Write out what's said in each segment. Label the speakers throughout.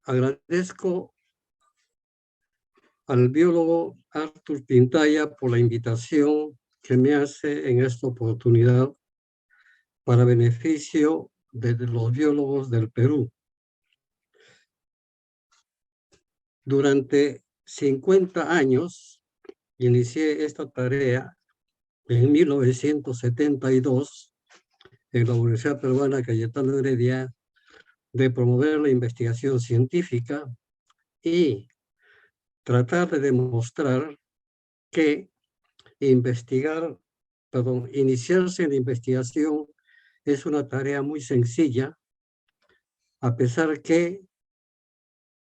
Speaker 1: Agradezco al biólogo Arthur Pintaya por la invitación que me hace en esta oportunidad para beneficio de los biólogos del Perú. Durante 50 años inicié esta tarea en 1972 en la Universidad Peruana Cayetano Heredia de promover la investigación científica y tratar de demostrar que iniciarse en la investigación es una tarea muy sencilla, a pesar que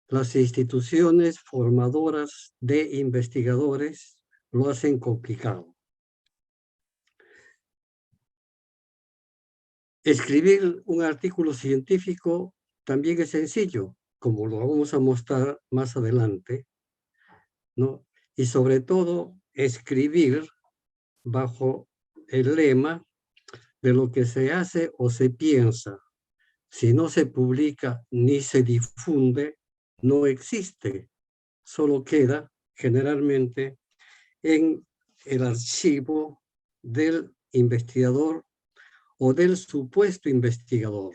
Speaker 1: las instituciones formadoras de investigadores lo hacen complicado. Escribir un artículo científico también es sencillo, como lo vamos a mostrar más adelante, ¿no? Y sobre todo, escribir bajo el lema de lo que se hace o se piensa. Si no se publica ni se difunde, no existe. Solo queda generalmente en el archivo del investigador o del supuesto investigador.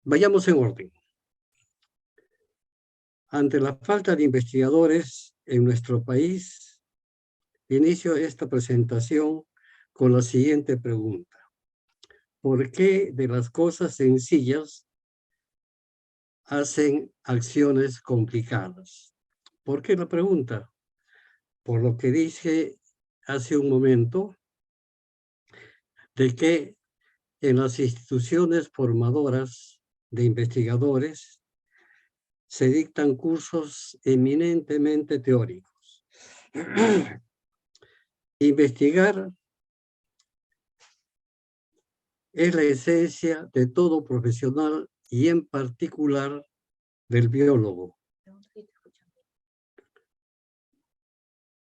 Speaker 1: Vayamos en orden. Ante la falta de investigadores en nuestro país, inicio esta presentación con la siguiente pregunta. ¿Por qué de las cosas sencillas hacen acciones complicadas? ¿Por qué la pregunta? Por lo que dije hace un momento, de que en las instituciones formadoras de investigadores se dictan cursos eminentemente teóricos. Investigar es la esencia de todo profesional y en particular del biólogo.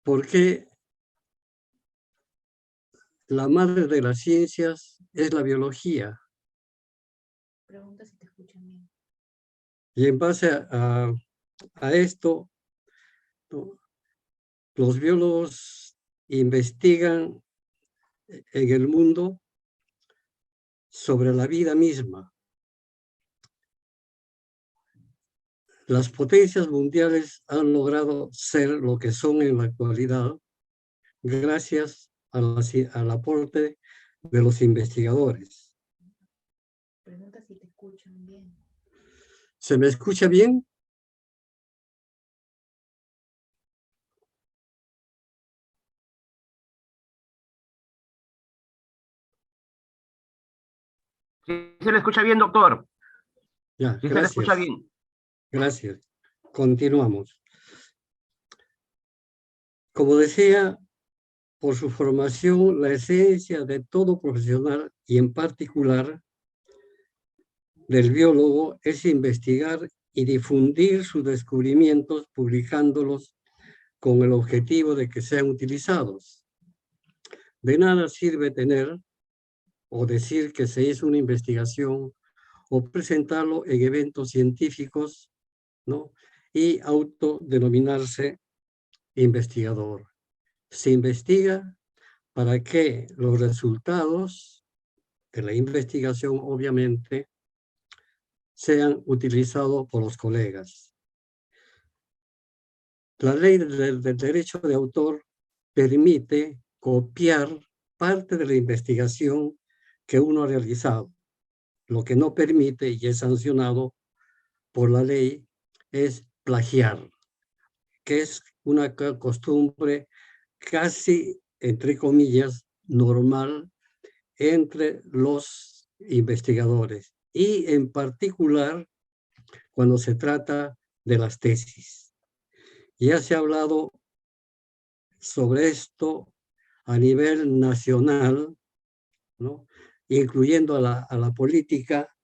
Speaker 1: Porque la madre de las ciencias es la biología.
Speaker 2: Pregunta si te escuchan bien.
Speaker 1: Y en base a esto, ¿no?, los biólogos investigan en el mundo sobre la vida misma. Las potencias mundiales han logrado ser lo que son en la actualidad gracias al aporte de los investigadores.
Speaker 2: Pregunta si te escuchan bien.
Speaker 1: ¿Se me escucha bien?
Speaker 3: Sí, se le escucha bien, doctor.
Speaker 1: Ya,
Speaker 3: Sí,
Speaker 1: gracias.
Speaker 3: se le escucha bien.
Speaker 1: Gracias. Continuamos. Como decía, por su formación, la esencia de todo profesional y en particular del biólogo es investigar y difundir sus descubrimientos publicándolos con el objetivo de que sean utilizados. De nada sirve tener o decir que se hizo una investigación o presentarlo en eventos científicos, ¿no?, y autodenominarse investigador. Se investiga para que los resultados de la investigación, obviamente, sean utilizados por los colegas. La ley del derecho de autor permite copiar parte de la investigación que uno ha realizado. Lo que no permite y es sancionado por la ley es plagiar, que es una costumbre casi, entre comillas, normal entre los investigadores y en particular cuando se trata de las tesis. Ya se ha hablado sobre esto a nivel nacional, ¿no?, incluyendo a la política,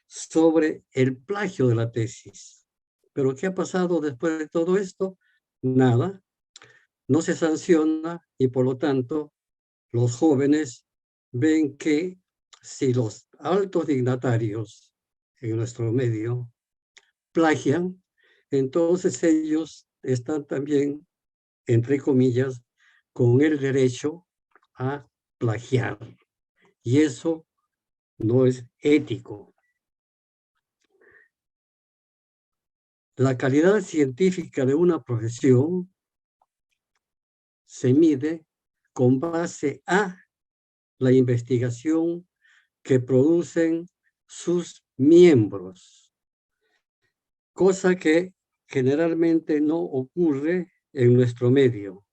Speaker 1: sobre el plagio de la tesis. Pero ¿qué ha pasado después de todo esto? Nada. No se sanciona y por lo tanto los jóvenes ven que si los altos dignatarios en nuestro medio plagian, entonces ellos están también, entre comillas, con el derecho a plagiar. Y eso no es ético. La calidad científica de una profesión se mide con base a la investigación que producen sus miembros, cosa que generalmente no ocurre en nuestro medio.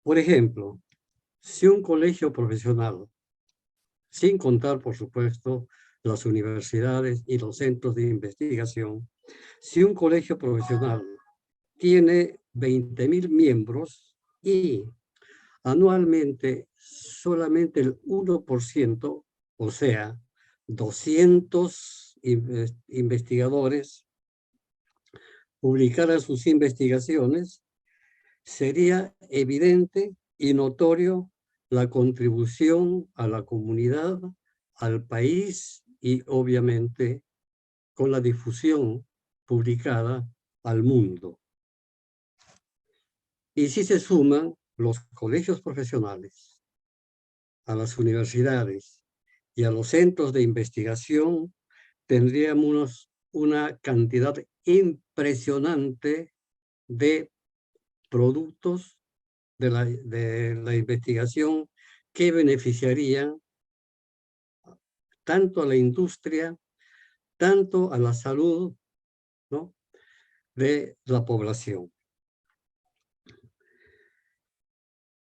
Speaker 1: Por ejemplo, si un colegio profesional, sin contar, por supuesto, las universidades y los centros de investigación, si un colegio profesional tiene 20,000 miembros y anualmente solamente el 1%, o sea, 200 investigadores, publicaran sus investigaciones, sería evidente y notorio la contribución a la comunidad, al país y obviamente con la difusión publicada al mundo. Y si se suman los colegios profesionales, a las universidades y a los centros de investigación, tendríamos una cantidad impresionante de productos de la investigación que beneficiarían tanto a la industria, tanto a la salud, ¿no?, de la población.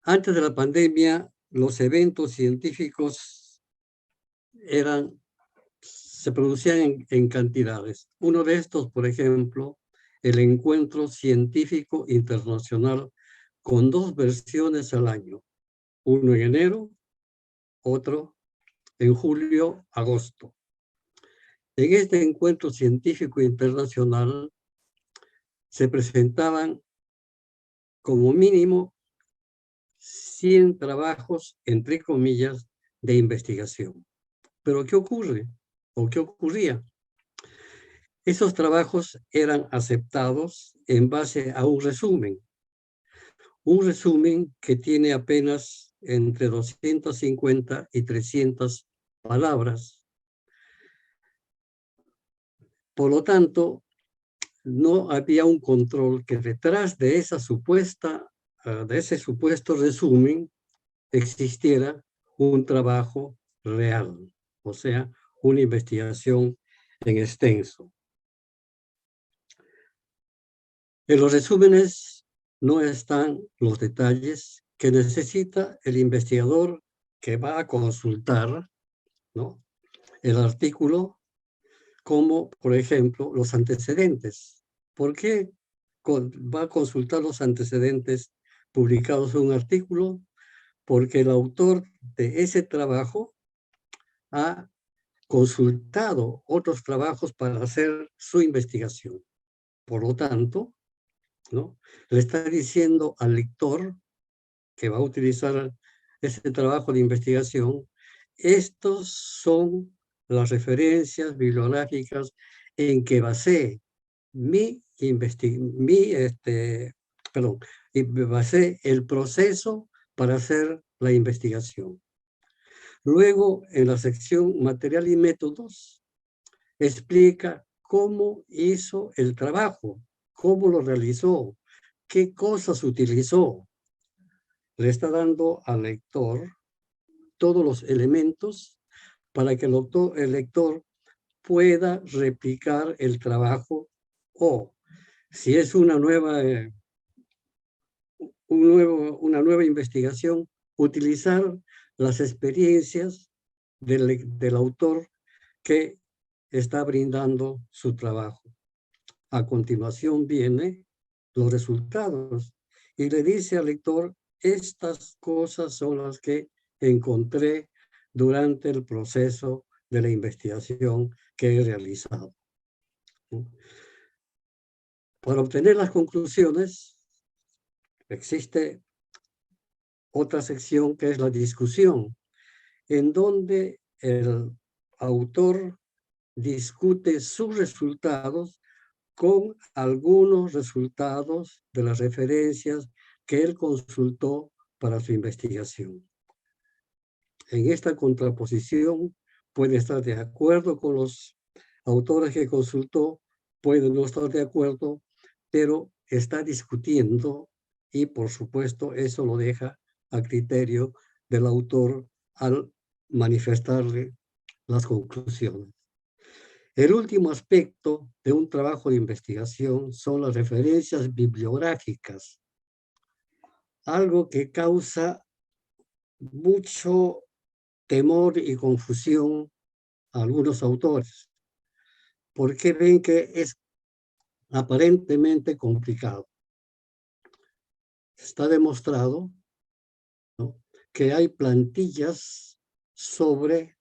Speaker 1: Antes de la pandemia, los eventos científicos se producían en cantidades. Uno de estos, por ejemplo, el Encuentro Científico Internacional, con 2 versiones al año, uno en enero, otro en julio, agosto. En este Encuentro Científico Internacional se presentaban como mínimo 100 trabajos, entre comillas, de investigación. Pero ¿qué ocurre? ¿O qué ocurría? Esos trabajos eran aceptados en base a un resumen que tiene apenas entre 250 y 300 palabras. Por lo tanto, no había un control que detrás de ese supuesto resumen existiera un trabajo real, o sea, una investigación en extenso. En los resúmenes no están los detalles que necesita el investigador que va a consultar, ¿no?, el artículo, como por ejemplo los antecedentes. ¿Por qué va a consultar los antecedentes publicados en un artículo? Porque el autor de ese trabajo ha consultado otros trabajos para hacer su investigación. Por lo tanto, ¿no?, le está diciendo al lector que va a utilizar ese trabajo de investigación, estos son las referencias bibliográficas en que basé basé el proceso para hacer la investigación. Luego, en la sección material y métodos, explica cómo hizo el trabajo, cómo lo realizó, qué cosas utilizó. Le está dando al lector todos los elementos para que el lector pueda replicar el trabajo, o si es una nueva investigación, utilizar las experiencias del autor que está brindando su trabajo. A continuación vienen los resultados y le dice al lector, estas cosas son las que encontré durante el proceso de la investigación que he realizado. Para obtener las conclusiones, existe otra sección que es la discusión, en donde el autor discute sus resultados con algunos resultados de las referencias que él consultó para su investigación. En esta contraposición puede estar de acuerdo con los autores que consultó, puede no estar de acuerdo, pero está discutiendo y por supuesto eso lo deja a criterio del autor al manifestarle las conclusiones. El último aspecto de un trabajo de investigación son las referencias bibliográficas, algo que causa mucho temor y confusión a algunos autores, porque ven que es aparentemente complicado. Está demostrado, ¿no?, que hay plantillas sobre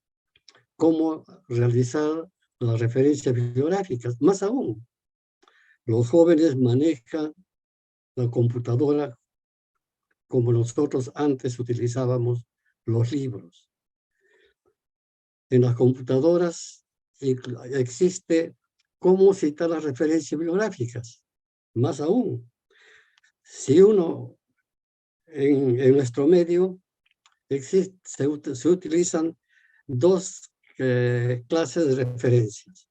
Speaker 1: cómo realizar las referencias bibliográficas. Más aún, los jóvenes manejan la computadora como nosotros antes utilizábamos los libros. En las computadoras existe cómo citar las referencias bibliográficas. Más aún, si uno en nuestro medio se utilizan dos clases de referencias.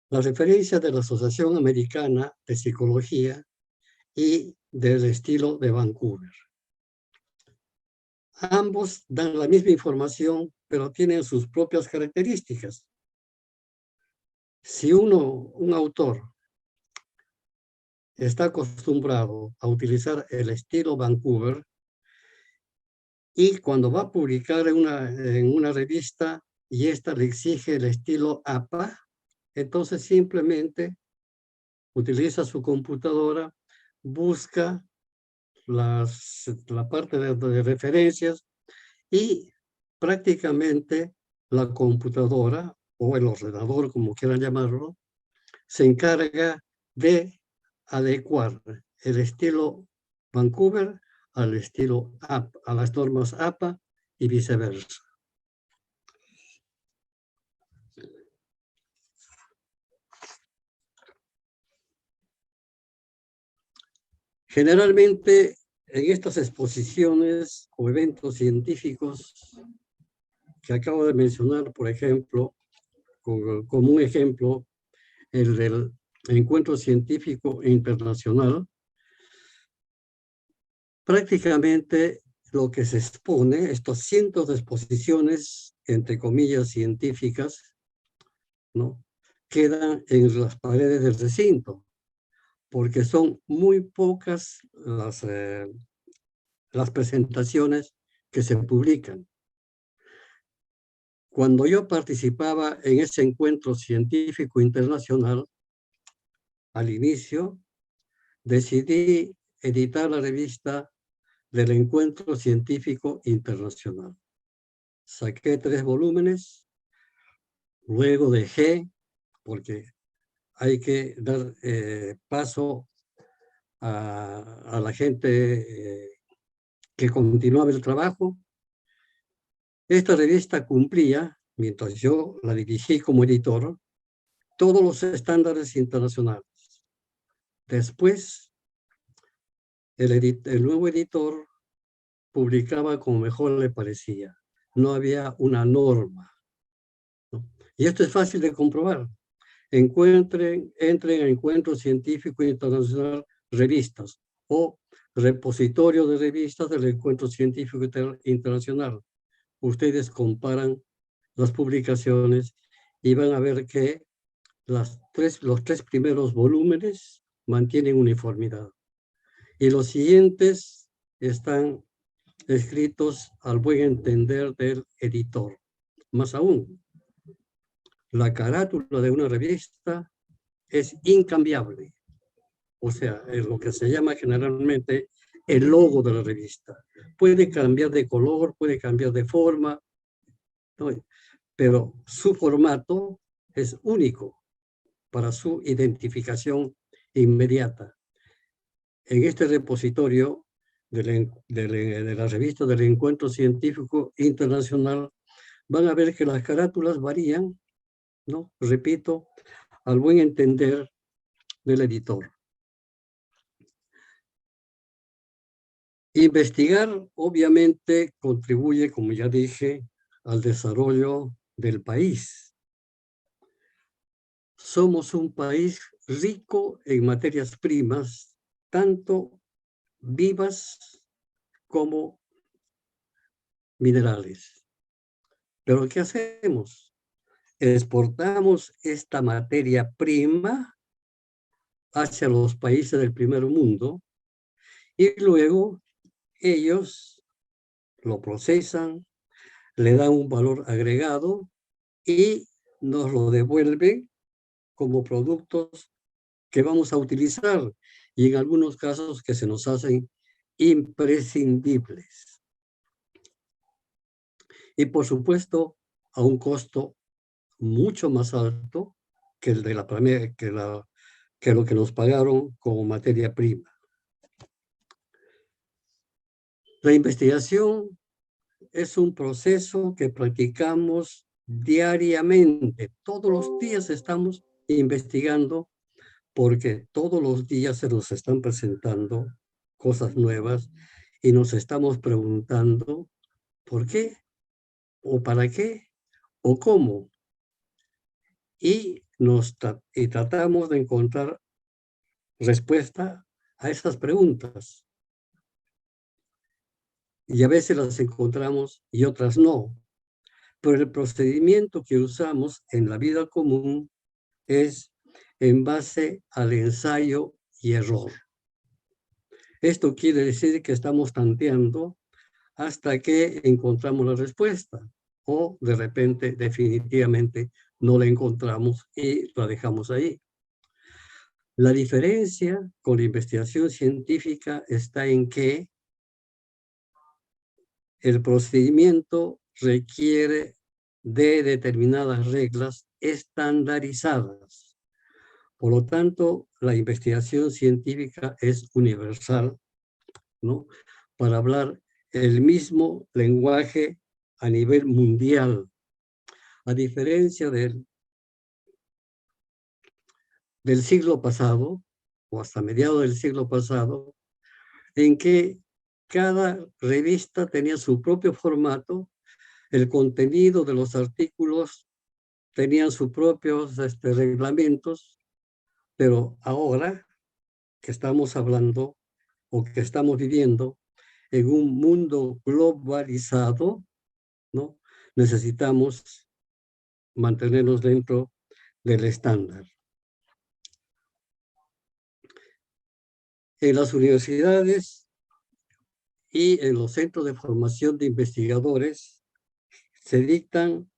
Speaker 1: La referencia de la Asociación Americana de Psicología y del estilo de Vancouver. Ambos dan la misma información, pero tienen sus propias características. Si un autor está acostumbrado a utilizar el estilo Vancouver y cuando va a publicar en una revista y esta le exige el estilo APA, entonces simplemente utiliza su computadora, busca la parte de referencias y prácticamente la computadora o el ordenador, como quieran llamarlo, se encarga de adecuar el estilo Vancouver al estilo APA, a las normas APA y viceversa. Generalmente en estas exposiciones o eventos científicos que acabo de mencionar, por ejemplo, como un ejemplo, el del Encuentro Científico Internacional, prácticamente lo que se expone, estos cientos de exposiciones, entre comillas, científicas, ¿no?, quedan en las paredes del recinto, porque son muy pocas las presentaciones que se publican. Cuando yo participaba en ese encuentro científico internacional, al inicio, decidí editar la revista del Encuentro Científico Internacional. Saqué 3 volúmenes, luego dejé, porque hay que dar paso a la gente que continuaba el trabajo. Esta revista cumplía, mientras yo la dirigí como editor, todos los estándares internacionales. Después, el nuevo editor publicaba como mejor le parecía. No había una norma, ¿no? Y esto es fácil de comprobar. Entren a Encuentro Científico Internacional Revistas o repositorio de revistas del Encuentro Científico Internacional. Ustedes comparan las publicaciones y van a ver que los 3 primeros volúmenes mantienen uniformidad y los siguientes están escritos al buen entender del editor. Más aún, la carátula de una revista es incambiable, o sea, es lo que se llama generalmente el logo de la revista. Puede cambiar de color, puede cambiar de forma, ¿no?, pero su formato es único para su identificación inmediata. En este repositorio de la revista del Encuentro Científico Internacional, van a ver que las carátulas varían, ¿no? Repito, al buen entender del editor. Investigar, obviamente, contribuye, como ya dije, al desarrollo del país. Somos un país rico en materias primas, tanto vivas como minerales. Pero ¿qué hacemos? Exportamos esta materia prima hacia los países del primer mundo y luego ellos lo procesan, le dan un valor agregado y nos lo devuelven como productos que vamos a utilizar y en algunos casos que se nos hacen imprescindibles. Y por supuesto, a un costo mucho más alto que el de que lo que nos pagaron como materia prima. La investigación es un proceso que practicamos diariamente. Todos los días estamos investigando porque todos los días se nos están presentando cosas nuevas y nos estamos preguntando por qué, o para qué, o cómo. Y tratamos de encontrar respuesta a esas preguntas. Y a veces las encontramos y otras no. Pero el procedimiento que usamos en la vida común es en base al ensayo y error. Esto quiere decir que estamos tanteando hasta que encontramos la respuesta o de repente definitivamente no la encontramos y la dejamos ahí. La diferencia con la investigación científica está en que el procedimiento requiere de determinadas reglas estandarizadas. Por lo tanto, la investigación científica es universal, ¿no? Para hablar el mismo lenguaje a nivel mundial, a diferencia del siglo pasado, o hasta mediados del siglo pasado, en que cada revista tenía su propio formato, el contenido de los artículos tenían sus propios reglamentos, pero ahora que estamos hablando o que estamos viviendo en un mundo globalizado, ¿no? Necesitamos mantenernos dentro del estándar. En las universidades y en los centros de formación de investigadores se dictan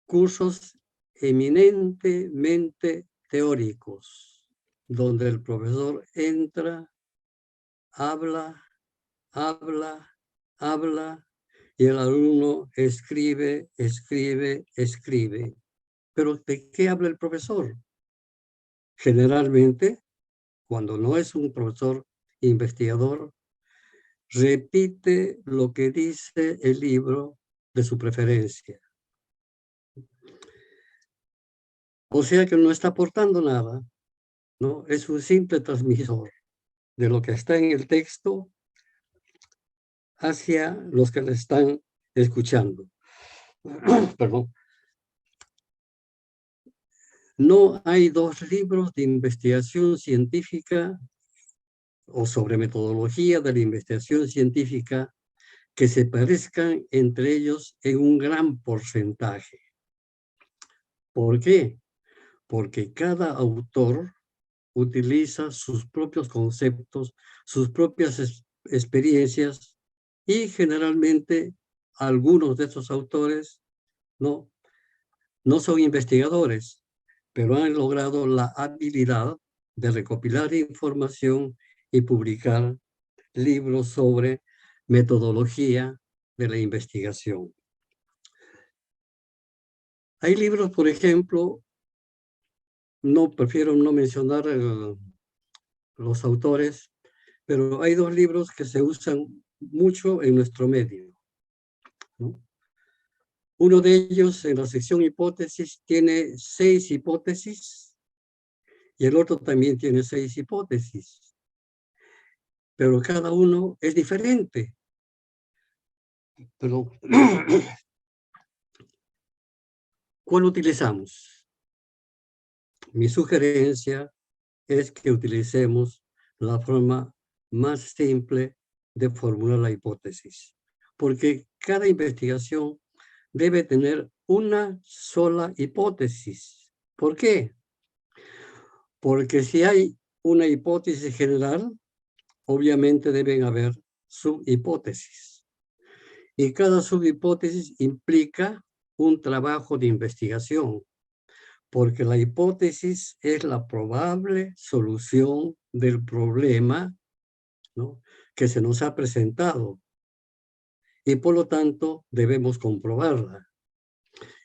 Speaker 1: cursos eminentemente teóricos, donde el profesor entra, habla, y el alumno escribe. Pero ¿de qué habla el profesor? Generalmente, cuando no es un profesor investigador, repite lo que dice el libro de su preferencia. O sea que no está aportando nada, ¿no? Es un simple transmisor de lo que está en el texto hacia los que le están escuchando. Perdón. No hay dos libros de investigación científica o sobre metodología de la investigación científica que se parezcan entre ellos en un gran porcentaje. ¿Por qué? Porque cada autor utiliza sus propios conceptos, sus propias experiencias y generalmente algunos de esos autores no son investigadores, pero han logrado la habilidad de recopilar información y publicar libros sobre metodología de la investigación. Hay libros, por ejemplo, prefiero no mencionar los autores, pero hay dos libros que se usan mucho en nuestro medio, ¿no? Uno de ellos, en la sección hipótesis, tiene 6 hipótesis y el otro también tiene 6 hipótesis, pero cada uno es diferente. Pero, ¿cuál utilizamos? Mi sugerencia es que utilicemos la forma más simple de formular la hipótesis, porque cada investigación debe tener una sola hipótesis. ¿Por qué? Porque si hay una hipótesis general, obviamente deben haber subhipótesis. Y cada subhipótesis implica un trabajo de investigación, porque la hipótesis es la probable solución del problema, ¿no?, que se nos ha presentado. Y por lo tanto, debemos comprobarla.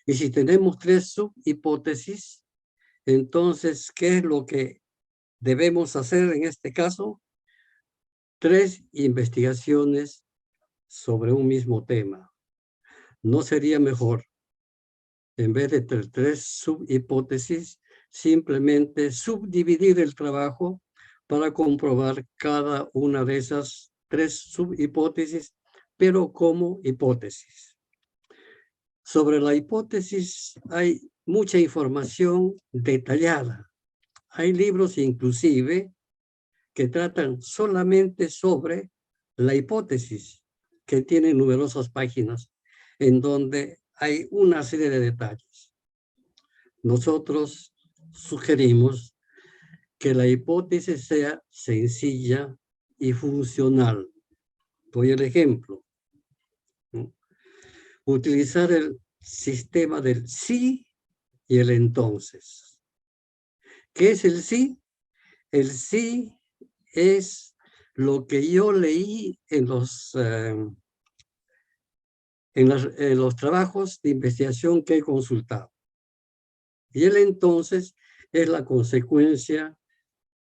Speaker 1: Y si tenemos 3 subhipótesis, entonces, ¿qué es lo que debemos hacer en este caso? 3 investigaciones sobre un mismo tema. ¿No sería mejor, en vez de 3 subhipótesis, simplemente subdividir el trabajo para comprobar cada una de esas 3 subhipótesis, pero como hipótesis? Sobre la hipótesis hay mucha información detallada. Hay libros inclusive que tratan solamente sobre la hipótesis, que tienen numerosas páginas en donde hay una serie de detalles. Nosotros sugerimos que la hipótesis sea sencilla y funcional. Doy el ejemplo, ¿no? Utilizar el sistema del sí y el entonces. ¿Qué es el sí? El sí es lo que yo leí en los trabajos de investigación que he consultado. Y el entonces es la consecuencia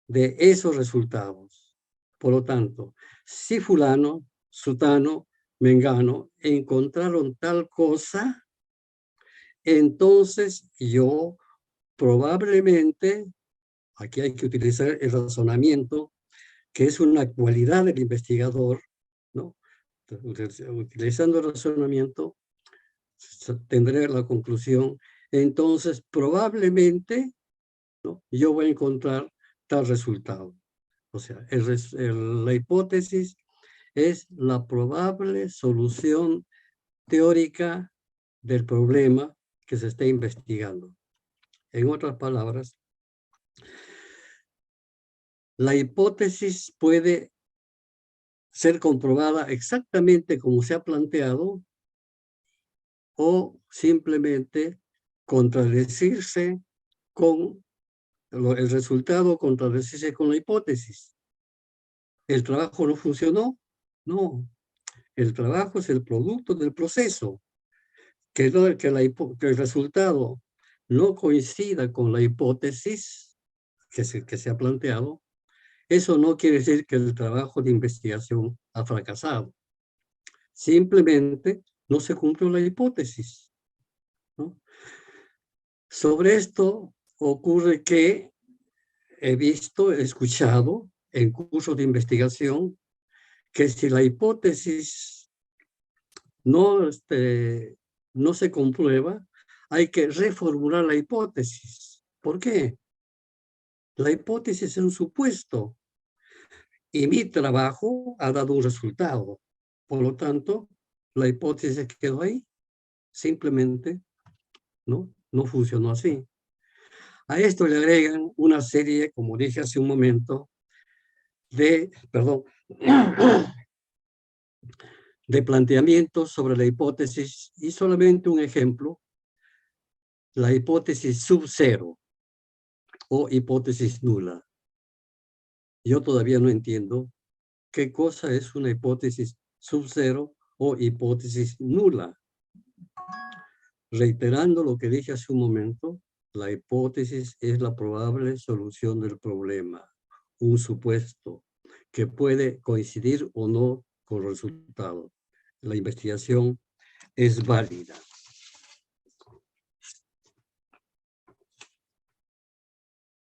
Speaker 1: de esos resultados. Por lo tanto, si fulano, sutano, mengano encontraron tal cosa, entonces yo probablemente, aquí hay que utilizar el razonamiento, que es una cualidad del investigador, ¿no? Utilizando el razonamiento, tendré la conclusión, entonces probablemente, ¿no?, yo voy a encontrar tal resultado. O sea, la hipótesis es la probable solución teórica del problema que se está investigando. En otras palabras, la hipótesis puede ser comprobada exactamente como se ha planteado o simplemente contradecirse con el resultado, contradecirse con la hipótesis. ¿El trabajo no funcionó? No. El trabajo es el producto del proceso. Que el resultado no coincida con la hipótesis que se ha planteado, eso no quiere decir que el trabajo de investigación ha fracasado. Simplemente no se cumplió la hipótesis, ¿no? Sobre esto ocurre que he escuchado en cursos de investigación que si la hipótesis no se comprueba, hay que reformular la hipótesis. ¿Por qué? La hipótesis es un supuesto y mi trabajo ha dado un resultado. Por lo tanto, la hipótesis quedó ahí. Simplemente no funcionó así. A esto le agregan una serie, como dije hace un momento, de planteamientos sobre la hipótesis, y solamente un ejemplo, la hipótesis sub cero o hipótesis nula. Yo todavía no entiendo qué cosa es una hipótesis sub cero o hipótesis nula. Reiterando lo que dije hace un momento, la hipótesis es la probable solución del problema, un supuesto. que puede coincidir o no con el resultado. La investigación es válida.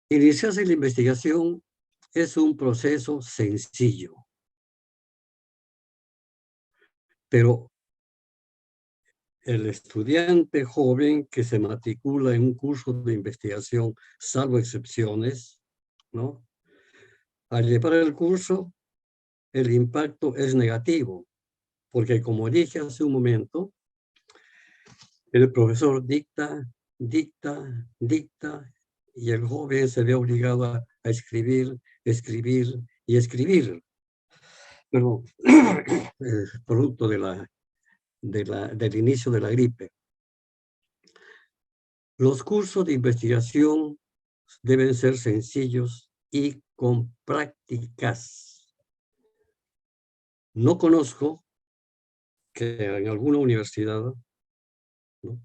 Speaker 1: Iniciarse la investigación es un proceso sencillo, pero el estudiante joven que se matricula en un curso de investigación, salvo excepciones, ¿no? Al llevar el curso, el impacto es negativo, porque como dije hace un momento, el profesor dicta, y el joven se ve obligado a escribir, escribir y escribir. Pero producto del inicio de la gripe. Los cursos de investigación deben ser sencillos y con prácticas. No conozco que en alguna universidad, ¿no?,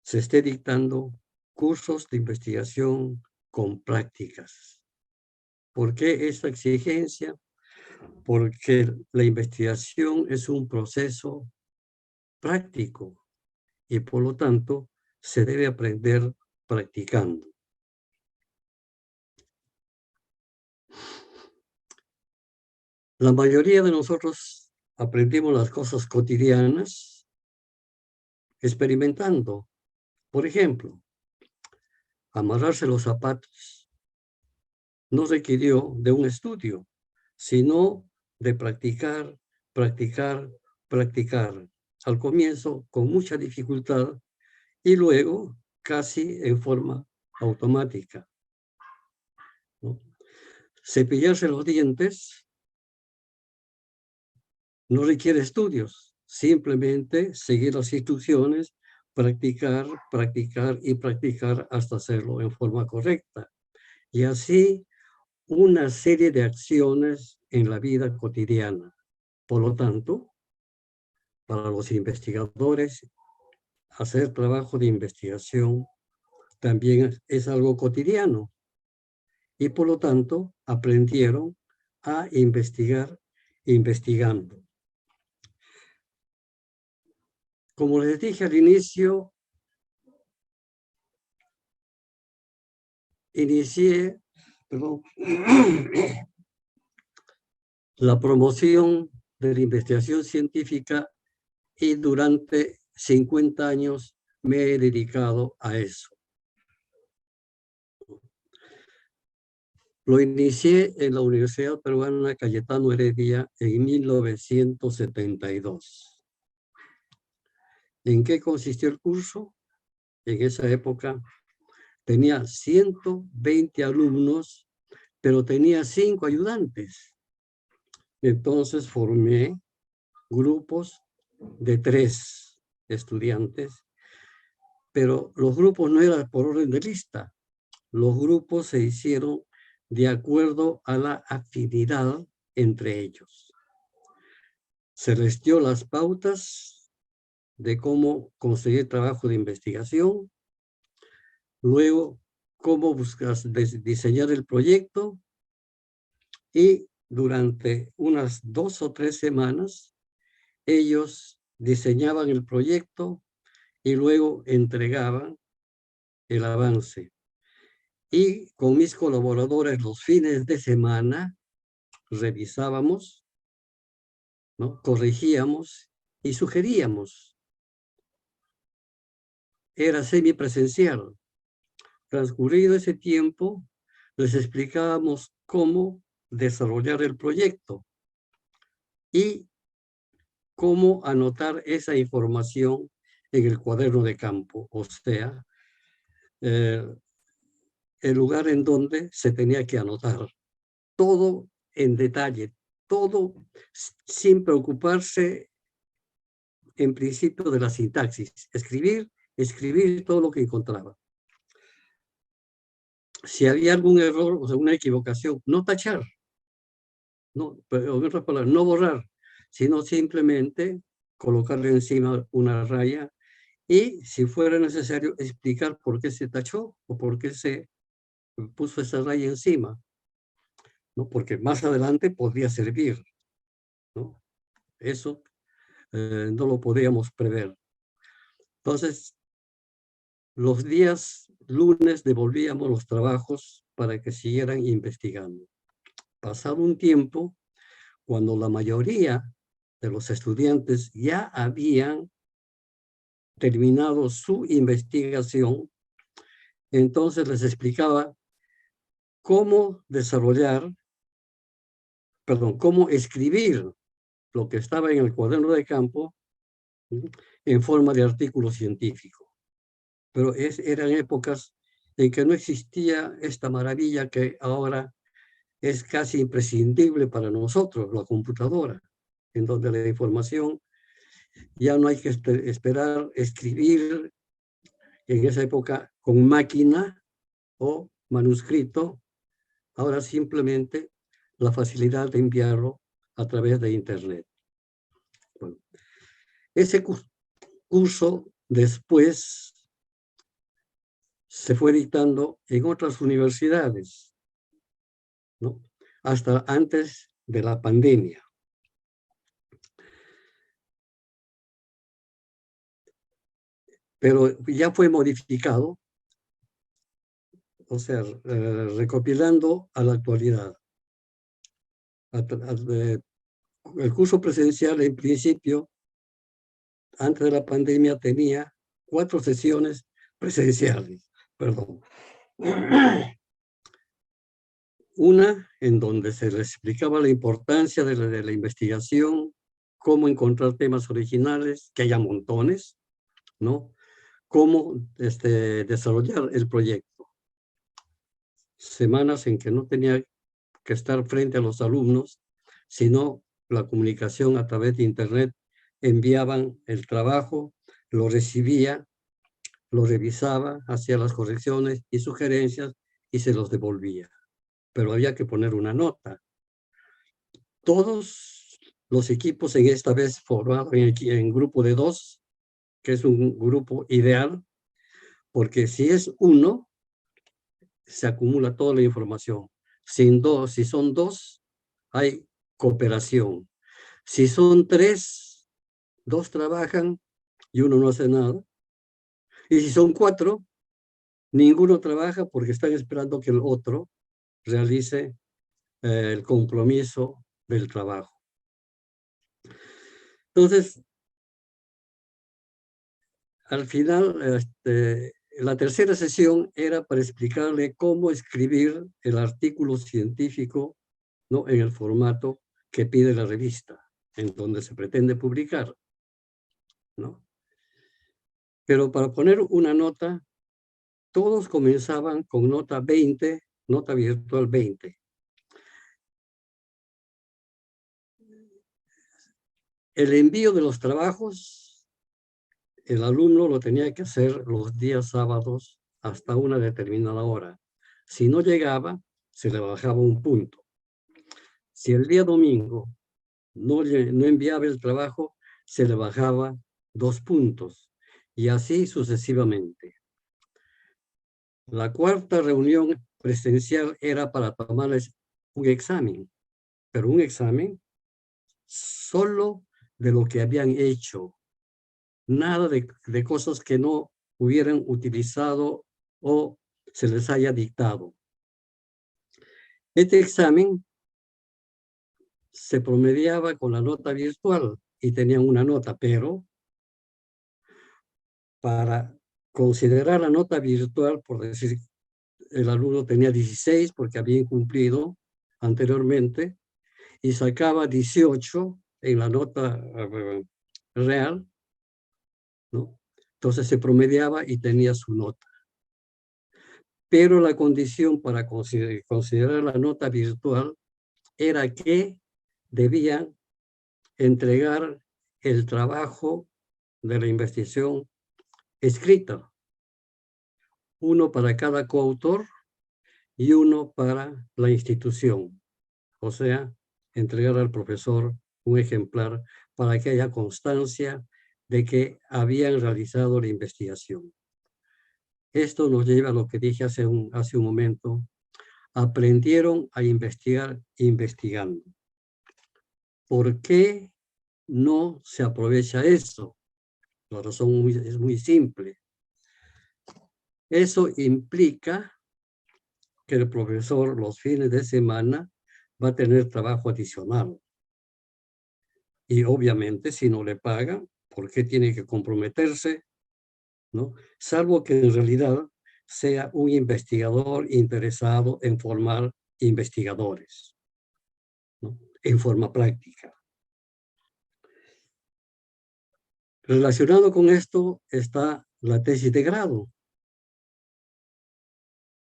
Speaker 1: se esté dictando cursos de investigación con prácticas. ¿Por qué esta exigencia? Porque la investigación es un proceso práctico y por lo tanto se debe aprender practicando. La mayoría de nosotros aprendimos las cosas cotidianas experimentando. Por ejemplo, amarrarse los zapatos no requirió de un estudio, sino de practicar, practicar, practicar. Al comienzo con mucha dificultad y luego casi en forma automática, ¿no? Cepillarse los dientes no requiere estudios, simplemente seguir las instrucciones, practicar, practicar y practicar hasta hacerlo en forma correcta. Y así una serie de acciones en la vida cotidiana. Por lo tanto, para los investigadores, hacer trabajo de investigación también es algo cotidiano. Y por lo tanto, aprendieron a investigar investigando. Como les dije al inicio, inicié la promoción de la investigación científica y durante 50 años me he dedicado a eso. Lo inicié en la Universidad Peruana Cayetano Heredia en 1972. ¿En qué consistió el curso? En esa época tenía 120 alumnos, pero tenía 5 ayudantes. Entonces formé grupos de 3 estudiantes, pero los grupos no eran por orden de lista. Los grupos se hicieron de acuerdo a la afinidad entre ellos. Se les dio las pautas de cómo conseguir trabajo de investigación, luego cómo diseñar el proyecto y durante unas 2 o 3 semanas ellos diseñaban el proyecto y luego entregaban el avance. Y con mis colaboradores los fines de semana revisábamos, ¿no?, corregíamos y sugeríamos. Era semipresencial. Transcurrido ese tiempo, les explicábamos cómo desarrollar el proyecto y cómo anotar esa información en el cuaderno de campo, o sea, el lugar en donde se tenía que anotar. Todo en detalle, todo sin preocuparse en principio de la sintaxis. Escribir todo lo que encontraba. Si había algún error, o sea, una equivocación, no tachar. No, pero en otras palabras, no borrar, sino simplemente colocarle encima una raya y, si fuera necesario, explicar por qué se tachó o por qué se puso esa raya encima. ¿no? Porque más adelante podría servir, ¿no? Eso no lo podíamos prever. Entonces, los días lunes devolvíamos los trabajos para que siguieran investigando. Pasado un tiempo, cuando la mayoría de los estudiantes ya habían terminado su investigación, entonces les explicaba cómo cómo escribir lo que estaba en el cuaderno de campo en forma de artículo científico. Pero eran épocas en que no existía esta maravilla que ahora es casi imprescindible para nosotros, la computadora, en donde la información ya no hay que esperar escribir en esa época con máquina o manuscrito, ahora simplemente la facilidad de enviarlo a través de Internet. Bueno, ese curso después se fue dictando en otras universidades, ¿no? Hasta antes de la pandemia. Pero ya fue modificado, o sea, recopilando a la actualidad. El curso presencial, en principio, antes de la pandemia, tenía 4 sesiones presenciales, perdón. Una en donde se les explicaba la importancia de la investigación, cómo encontrar temas originales, que haya montones, ¿no? Cómo desarrollar el proyecto. Semanas en que no tenía que estar frente a los alumnos, sino la comunicación a través de Internet. Enviaban el trabajo, lo recibía, lo revisaba, hacía las correcciones y sugerencias y se los devolvía. Pero había que poner una nota. Todos los equipos en esta vez formados en grupo de 2, que es un grupo ideal, porque si es uno, se acumula toda la información. Si son 2, hay cooperación. Si son 3, 2 trabajan y uno no hace nada. Y si son 4, ninguno trabaja porque están esperando que el otro realice el compromiso del trabajo. Entonces, al final, la tercera sesión era para explicarle cómo escribir el artículo científico, ¿no? En el formato que pide la revista, en donde se pretende publicar, ¿no? Pero para poner una nota, todos comenzaban con nota 20, nota virtual 20. El envío de los trabajos, el alumno lo tenía que hacer los días sábados hasta una determinada hora. Si no llegaba, se le bajaba un punto. Si el día domingo no enviaba el trabajo, se le bajaba 2 puntos. Y así sucesivamente. La cuarta reunión presencial era para tomarles un examen, pero un examen solo de lo que habían hecho, nada de cosas que no hubieran utilizado o se les haya dictado. Este examen se promediaba con la nota virtual y tenían una nota, pero para considerar la nota virtual, por decir, el alumno tenía 16 porque había incumplido anteriormente y sacaba 18 en la nota real, ¿no? Entonces se promediaba y tenía su nota. Pero la condición para considerar la nota virtual era que debían entregar el trabajo de la investigación escrita, uno para cada coautor y uno para la institución. O sea, entregar al profesor un ejemplar para que haya constancia de que habían realizado la investigación. Esto nos lleva a lo que dije hace un momento, aprendieron a investigar investigando. ¿Por qué no se aprovecha eso? La razón es muy simple. Eso implica que el profesor los fines de semana va a tener trabajo adicional. Y obviamente si no le pagan, ¿por qué tiene que comprometerse? ¿No? Salvo que en realidad sea un investigador interesado en formar investigadores, ¿no? En forma práctica. Relacionado con esto está la tesis de grado.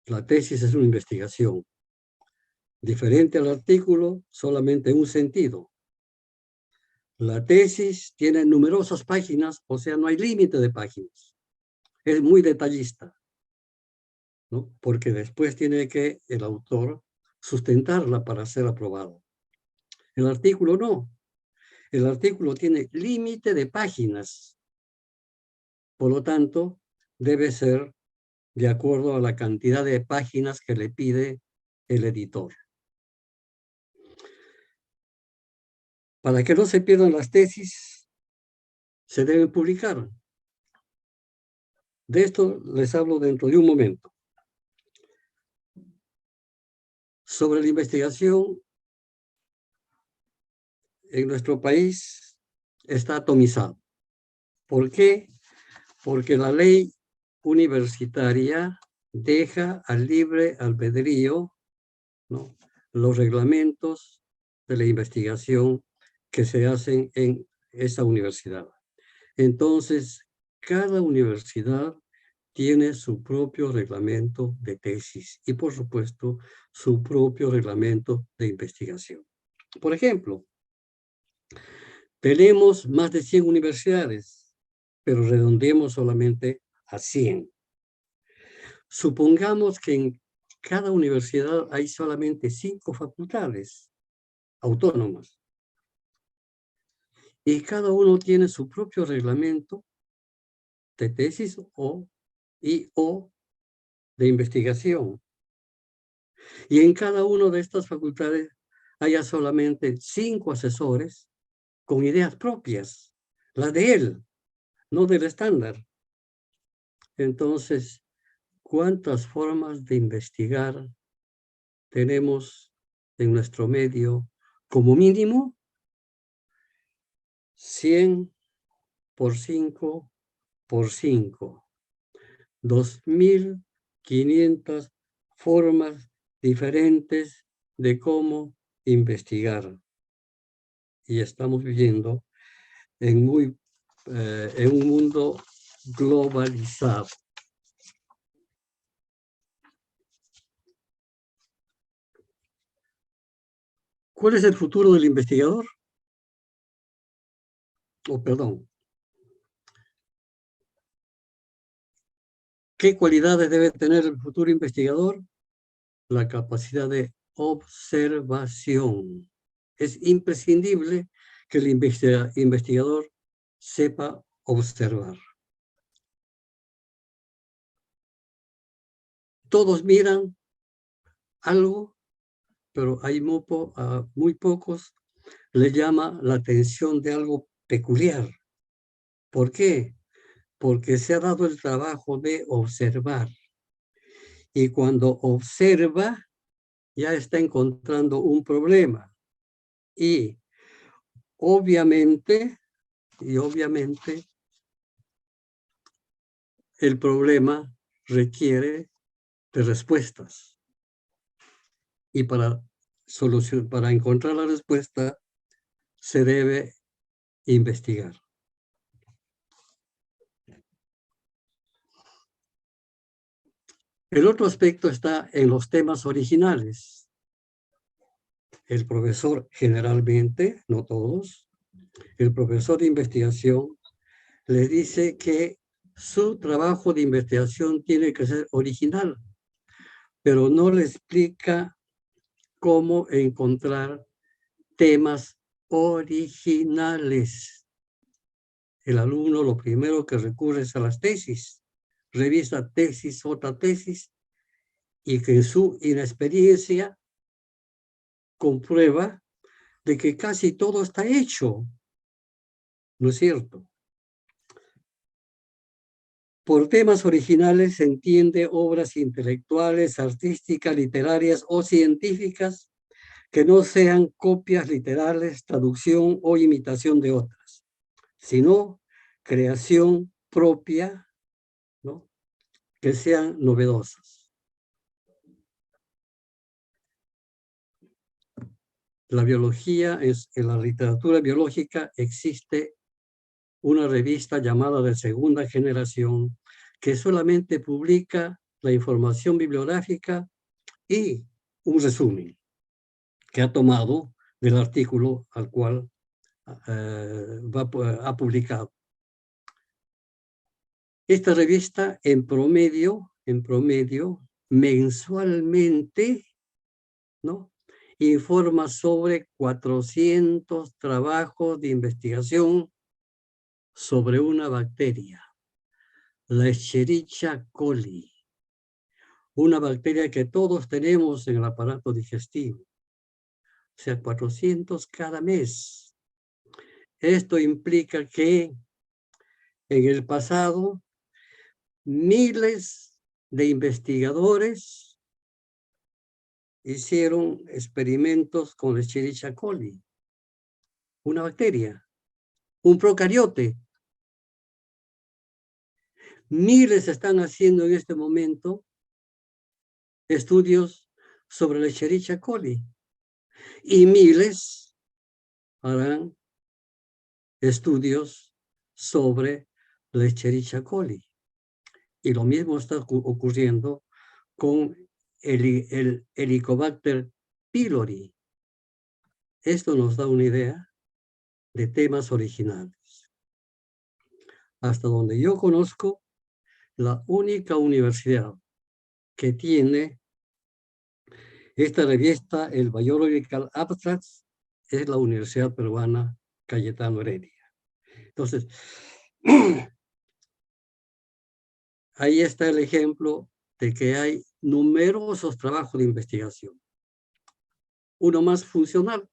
Speaker 1: La tesis es una investigación. Diferente al artículo, solamente en un sentido. La tesis tiene numerosas páginas, o sea, no hay límite de páginas. Es muy detallista, ¿no? Porque después tiene que el autor sustentarla para ser aprobado. El artículo no. El artículo tiene límite de páginas. Por lo tanto, debe ser de acuerdo a la cantidad de páginas que le pide el editor. Para que no se pierdan las tesis, se deben publicar. De esto les hablo dentro de un momento. Sobre la investigación, en nuestro país está atomizado. ¿Por qué? Porque la ley universitaria deja al libre albedrío, ¿no?, los reglamentos de la investigación que se hacen en esa universidad. Entonces, cada universidad tiene su propio reglamento de tesis y, por supuesto, su propio reglamento de investigación. Por ejemplo, tenemos más de 100 universidades, pero redondeemos solamente a 100. Supongamos que en cada universidad hay solamente 5 facultades autónomas y cada uno tiene su propio reglamento de tesis o de investigación. Y en cada una de estas facultades haya solamente 5 asesores con ideas propias, las de él, no del estándar. Entonces, ¿cuántas formas de investigar tenemos en nuestro medio? Como mínimo, 100 por 5 por 5. 2.500 formas diferentes de cómo investigar. Y estamos viviendo en un mundo globalizado. ¿Cuál es el futuro del investigador? Perdón. ¿Qué cualidades debe tener el futuro investigador? La capacidad de observación. Es imprescindible que el investigador sepa observar. Todos miran algo, pero hay muy pocos le llama la atención de algo peculiar. ¿Por qué? Porque se ha dado el trabajo de observar. Y cuando observa, ya está encontrando un problema. Y obviamente, el problema requiere de respuestas. Y para encontrar la respuesta, se debe investigar. El otro aspecto está en los temas originales. El profesor generalmente, no todos, el profesor de investigación les dice que su trabajo de investigación tiene que ser original, pero no le explica cómo encontrar temas originales. El alumno lo primero que recurre es a las tesis. Revisa tesis, otra tesis, y que en su inexperiencia comprueba de que casi todo está hecho, ¿no es cierto? Por temas originales se entiende obras intelectuales, artísticas, literarias o científicas que no sean copias literales, traducción o imitación de otras, sino creación propia, ¿no? Que sean novedosas. La biología, en la literatura biológica existe una revista llamada de segunda generación que solamente publica la información bibliográfica y un resumen que ha tomado del artículo al cual ha publicado. Esta revista en promedio, mensualmente, ¿no? Informa sobre 400 trabajos de investigación sobre una bacteria, la Escherichia coli, una bacteria que todos tenemos en el aparato digestivo. O sea, 400 cada mes. Esto implica que en el pasado miles de investigadores hicieron experimentos con la Escherichia coli, una bacteria, un procariote. Miles están haciendo en este momento estudios sobre la Escherichia coli y miles harán estudios sobre la Escherichia coli. Y lo mismo está ocurriendo con el Helicobacter pylori. Esto nos da una idea de temas originales. Hasta donde yo conozco, la única universidad que tiene esta revista, el Biological Abstracts, es la Universidad Peruana Cayetano Heredia. Entonces, ahí está el ejemplo de que hay numerosos trabajos de investigación. Uno más funcional.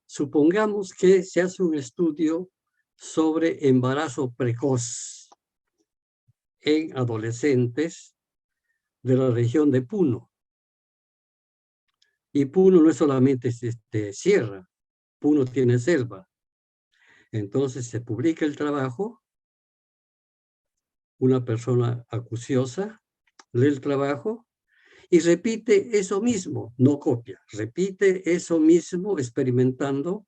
Speaker 1: Supongamos que se hace un estudio sobre embarazo precoz en adolescentes de la región de Puno. Y Puno no es solamente sierra, Puno tiene selva. Entonces se publica el trabajo, una persona acuciosa lee el trabajo y repite eso mismo, no copia, repite eso mismo experimentando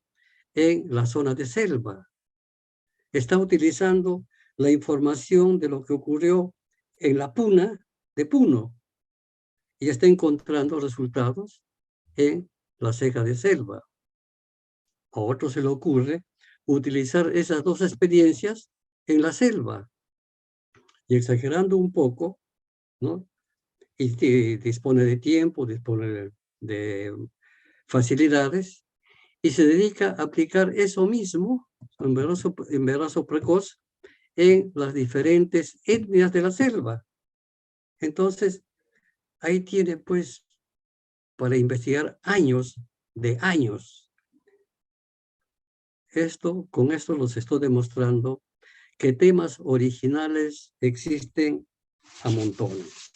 Speaker 1: en la zona de selva. Está utilizando la información de lo que ocurrió en la puna de Puno y está encontrando resultados en la ceja de selva. A otro se le ocurre utilizar esas dos experiencias en la selva y exagerando un poco, ¿no? Y dispone de tiempo, dispone de facilidades y se dedica a aplicar eso mismo, embarazo precoz, en las diferentes etnias de la selva. Entonces, ahí tiene pues para investigar años de años. Con esto los estoy demostrando que temas originales existen a montones.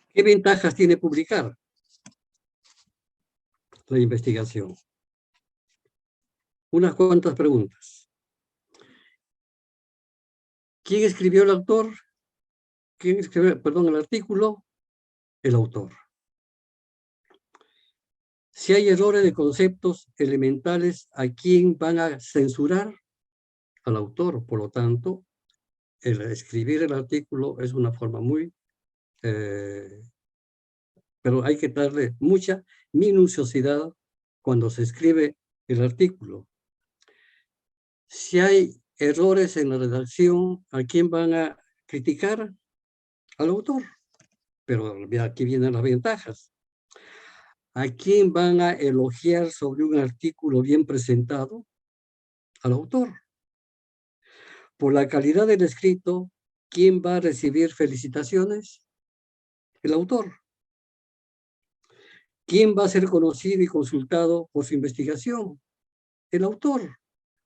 Speaker 1: ¿Qué ventajas tiene publicar la investigación? Unas cuantas preguntas. ¿Quién escribió el autor? ¿Quién escribió, perdón, el artículo? El autor. Si hay errores de conceptos elementales, ¿a quién van a censurar? Al autor. Por lo tanto, el escribir el artículo es una forma muy... pero hay que darle mucha minuciosidad cuando se escribe el artículo. Si hay errores en la redacción, ¿a quién van a criticar? Al autor. Pero aquí vienen las ventajas. ¿A quién van a elogiar sobre un artículo bien presentado? Al autor. Por la calidad del escrito, ¿Quién va a recibir felicitaciones? El autor. ¿Quién va a ser conocido y consultado por su investigación? El autor,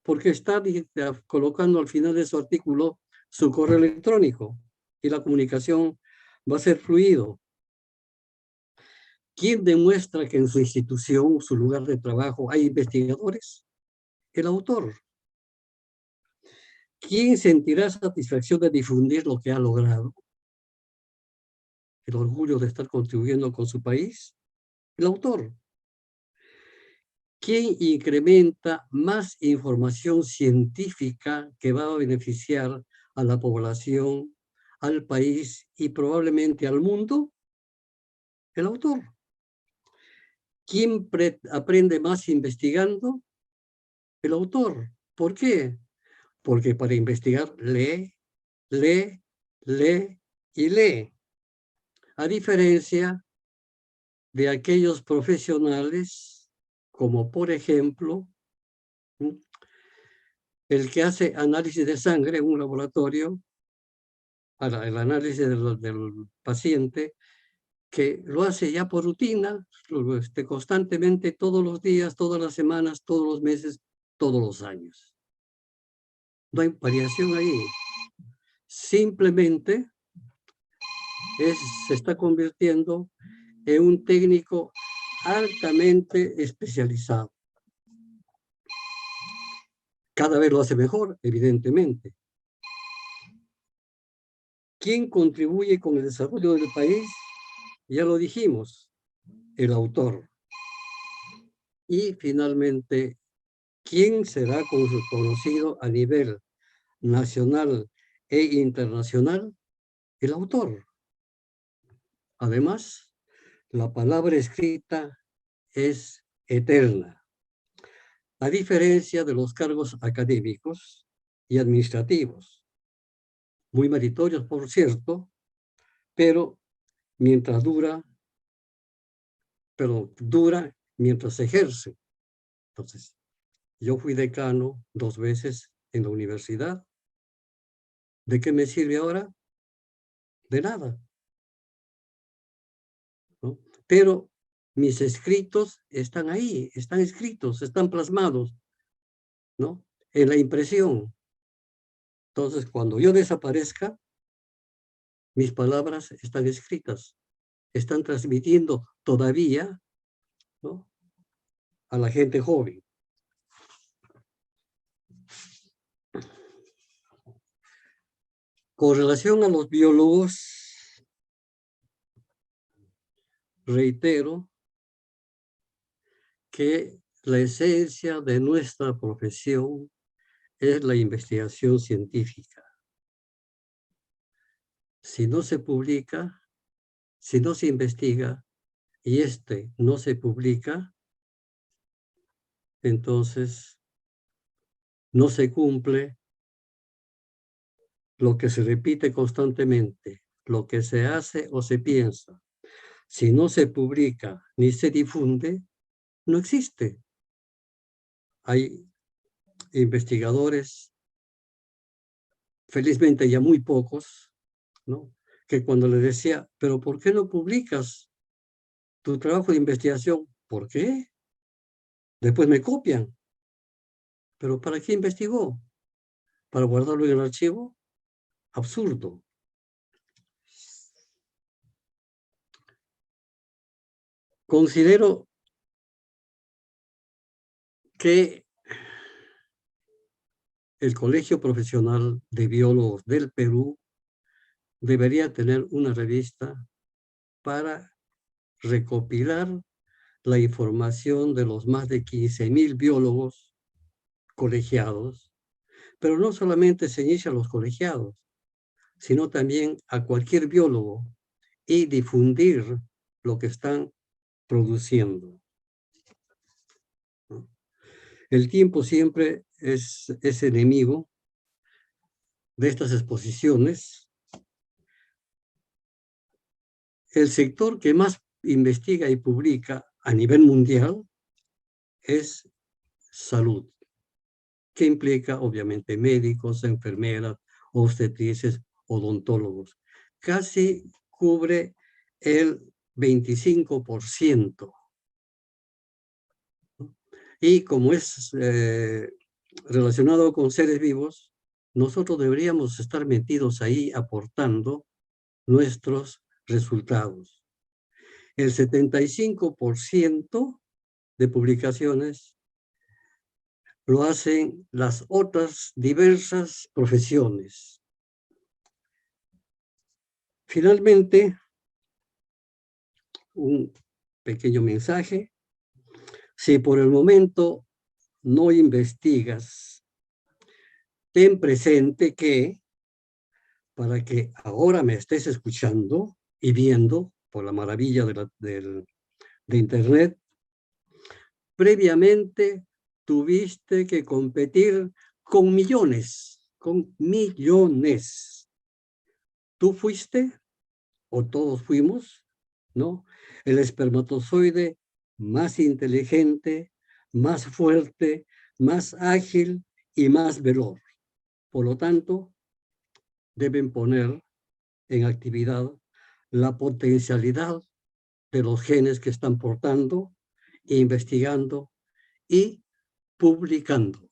Speaker 1: porque está colocando al final de su artículo su correo electrónico y la comunicación va a ser fluido. ¿Quién demuestra que en su institución, su lugar de trabajo, hay investigadores? El autor. ¿Quién sentirá satisfacción de difundir lo que ha logrado? El orgullo de estar contribuyendo con su país. El autor. ¿Quién incrementa más información científica que va a beneficiar a la población, al país y probablemente al mundo? El autor. ¿Quién aprende más investigando? El autor. ¿Por qué? Porque para investigar lee, lee, lee y lee. A diferencia de aquellos profesionales, como por ejemplo, el que hace análisis de sangre en un laboratorio, el análisis del paciente, que lo hace ya por rutina, constantemente, todos los días, todas las semanas, todos los meses, todos los años. No hay variación ahí. Simplemente se está convirtiendo en un técnico altamente especializado. Cada vez lo hace mejor, evidentemente. ¿Quién contribuye con el desarrollo del país? Ya lo dijimos, el autor. Y finalmente, ¿quién será conocido a nivel nacional e internacional? El autor. Además, la palabra escrita es eterna, a diferencia de los cargos académicos y administrativos, muy meritorios, por cierto, pero dura mientras se ejerce. Entonces, yo fui decano 2 veces en la universidad. ¿De qué me sirve ahora? De nada, ¿no? Pero mis escritos están ahí, están escritos, están plasmados, ¿no? En la impresión. Entonces, cuando yo desaparezca, mis palabras están escritas, están transmitiendo todavía, ¿no?, a la gente joven. Con relación a los biólogos, reitero que la esencia de nuestra profesión es la investigación científica. Si no se publica, si no se investiga y no se publica, entonces no se cumple lo que se repite constantemente, lo que se hace o se piensa. Si no se publica ni se difunde, no existe. Hay investigadores, felizmente ya muy pocos, ¿no?, que cuando le decía, pero ¿por qué no publicas tu trabajo de investigación? ¿Por qué? Después me copian. ¿Pero para qué investigó? ¿Para guardarlo en el archivo? Absurdo. Considero que el Colegio Profesional de Biólogos del Perú debería tener una revista para recopilar la información de los más de 15,000 biólogos colegiados, pero no solamente se inicia a los colegiados, sino también a cualquier biólogo y difundir lo que están produciendo, ¿no? El tiempo siempre es enemigo de estas exposiciones. El sector que más investiga y publica a nivel mundial es salud, que implica obviamente médicos, enfermeras, obstetrices, odontólogos. Casi cubre el 25%. Y como es relacionado con seres vivos, nosotros deberíamos estar metidos ahí aportando nuestros resultados. El 75% de publicaciones lo hacen las otras diversas profesiones. Finalmente, un pequeño mensaje. Si por el momento no investigas, ten presente que para que ahora me estés escuchando y viendo por la maravilla de Internet, previamente tuviste que competir con millones, ¿Tú fuiste o todos fuimos, no? El espermatozoide más inteligente, más fuerte, más ágil y más veloz. Por lo tanto, deben poner en actividad la potencialidad de los genes que están portando, investigando y publicando.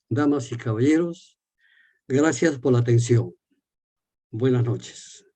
Speaker 1: Damas y caballeros, gracias por la atención. Buenas noches.